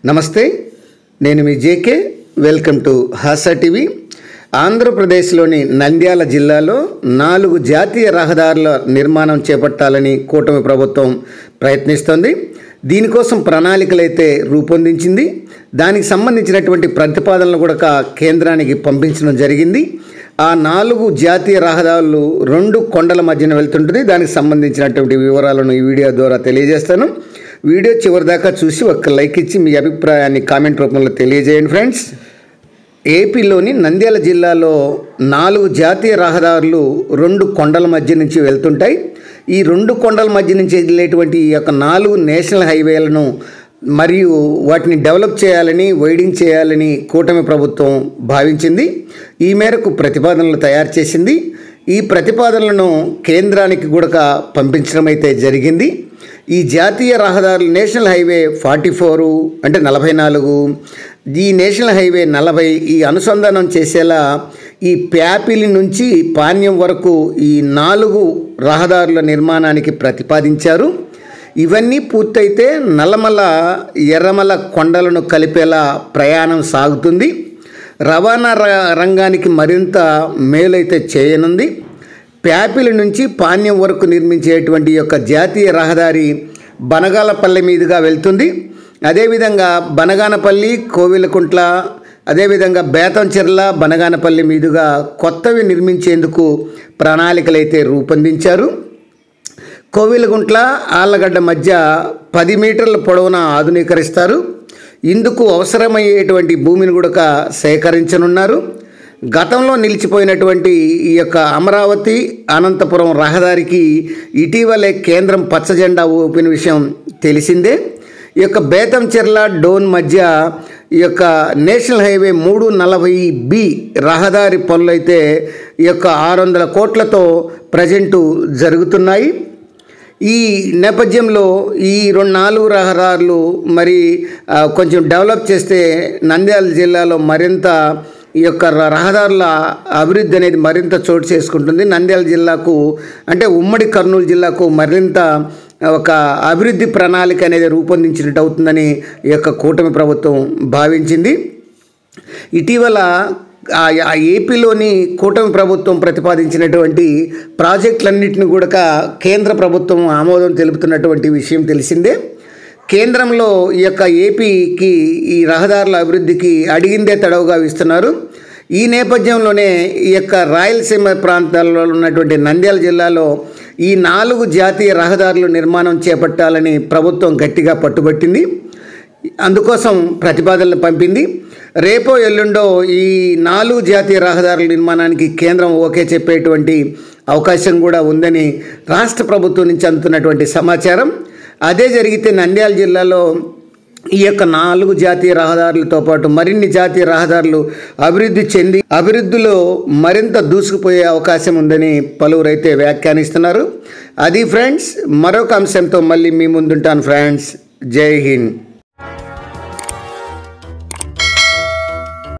నమస్తే, నేను మీ JK. Welcome to Hasa TV. ఆంధ్రప్రదేశ్లోని నంద్యాల జిల్లాలో 4 జాతీయ రహదారుల నిర్మాణం చేపట్టాలని కూటమి ప్రభుత్వం ప్రయత్నిస్తోంది. దీనికోసం ప్రణాళికలైతే రూపొందించింది. దానికి సంబంధించినటువంటి ప్రతిపాదనలు కూడా కేంద్రానికి పంపించడం జరిగింది. ఆ 4 జాతీయ రహదారులు 2 కొండల మధ్యన వెళ్తుంటుంది. దానికి సంబంధించినటువంటి వివరాలను ఈ వీడియో ద్వారా తెలియజేస్తాను. వీడియో చివరి దాకా చూసి ఒక లైక్ ఇచ్చి మీ అభిప్రాయాన్ని కామెంట్ రూపంలో తెలియజేయండి ఫ్రెండ్స్. ఏపీలోని నంద్యాల జిల్లాలో 4 జాతీయ రహదారులు 2 కొండల మధ్య నుంచి వెళ్తుంటాయి. ఈ 2 కొండల మధ్య నుంచి వెళ్ళేటువంటి ఈ యొక్క 4 నేషనల్ హైవేలను మరియు వాటిని డెవలప్ చేయాలని, వైడింగ్ చేయాలని కూటమి ప్రభుత్వం భావించింది. ఈ మేరకు ప్రతిపాదనలు తయారు చేసింది. ఈ ప్రతిపాదనలను కేంద్రానికి కూడా పంపించడం అయితే జరిగింది. ఈ జాతీయ రహదారులు నేషనల్ హైవే 44 అంటే 44, ఈ నేషనల్ హైవే 40 ఈ అనుసంధానం చేసేలా ఈ ప్యాపిలి నుంచి పాణ్యం వరకు ఈ 4 రహదారుల నిర్మాణానికి ప్రతిపాదించారు. ఇవన్నీ పూర్తయితే నల్లమల, ఎర్రమల కొండలను కలిపేలా ప్రయాణం సాగుతుంది. రవాణా రంగానికి మరింత మేలైతే చేయనుంది. ప్యాపిలి నుంచి పాణ్యం వరకు నిర్మించేటువంటి యొక్క జాతీయ రహదారి బనగానపల్లి మీదుగా వెళ్తుంది. అదేవిధంగా బనగానపల్లి, కోవిలకుంట్ల, అదేవిధంగా బేతంచెర్ల, బనగానపల్లి మీదుగా కొత్తవి నిర్మించేందుకు ప్రణాళికలైతే రూపొందించారు. కోవిలగుంట్ల, ఆళ్ళగడ్డ మధ్య 10 మీటర్ల పొడవున ఆధునీకరిస్తారు. ఇందుకు అవసరమయ్యేటువంటి భూమిని కూడా సేకరించనున్నారు. గతంలో నిలిచిపోయినటువంటి ఈ యొక్క అమరావతి, అనంతపురం రహదారికి ఇటీవలే కేంద్రం పచ్చజెండా ఊపిన విషయం తెలిసిందే. ఈ యొక్క బేతంచెర్ల, డోన్ మధ్య ఈ యొక్క నేషనల్ హైవే 340B రహదారి పనులు అయితే ఈ యొక్క 600 కోట్లతో ప్రజెంటు జరుగుతున్నాయి. ఈ నేపథ్యంలో ఈ 4 రహదారులు మరి కొంచెం డెవలప్ చేస్తే నంద్యాల జిల్లాలో మరింత ఈ యొక్క రహదారుల అభివృద్ధి అనేది మరింత చోటు చేసుకుంటుంది. నంద్యాల జిల్లాకు అంటే ఉమ్మడి కర్నూలు జిల్లాకు మరింత ఒక అభివృద్ధి ప్రణాళిక అనేది రూపొందించినట్టు అవుతుందని ఈ యొక్క కూటమి ప్రభుత్వం భావించింది. ఇటీవల ఏపీలోని కూటమి ప్రభుత్వం ప్రతిపాదించినటువంటి ప్రాజెక్టులన్నింటినీ కూడా కేంద్ర ప్రభుత్వం ఆమోదం తెలుపుతున్నటువంటి విషయం తెలిసిందే. కేంద్రంలో ఈ యొక్క ఏపీకి ఈ రహదారుల అభివృద్ధికి అడిగిందే తడవుగా ఇస్తున్నారు. ఈ నేపథ్యంలోనే ఈ యొక్క రాయలసీమ ప్రాంతాల్లో ఉన్నటువంటి నంద్యాల జిల్లాలో ఈ 4 జాతీయ రహదారులు నిర్మాణం చేపట్టాలని ప్రభుత్వం గట్టిగా పట్టుబట్టింది. అందుకోసం ప్రతిపాదనలు పంపింది. రేపో ఎల్లుండో ఈ 4 జాతీయ రహదారుల నిర్మాణానికి కేంద్రం ఓకే చెప్పేటువంటి అవకాశం కూడా ఉందని రాష్ట్ర ప్రభుత్వం నుంచి అందుతున్నటువంటి సమాచారం. అదే జరిగితే నంద్యాల జిల్లాలో ఈ యొక్క 4 జాతీయ రహదారులతో పాటు మరిన్ని జాతీయ రహదారులు అభివృద్ధి చెంది అభివృద్ధిలో మరింత దూసుకుపోయే అవకాశం ఉందని పలువురైతే వ్యాఖ్యానిస్తున్నారు. అది ఫ్రెండ్స్, మరొక అంశంతో మళ్ళీ మీ ముందుంటాను ఫ్రెండ్స్. జై హింద్.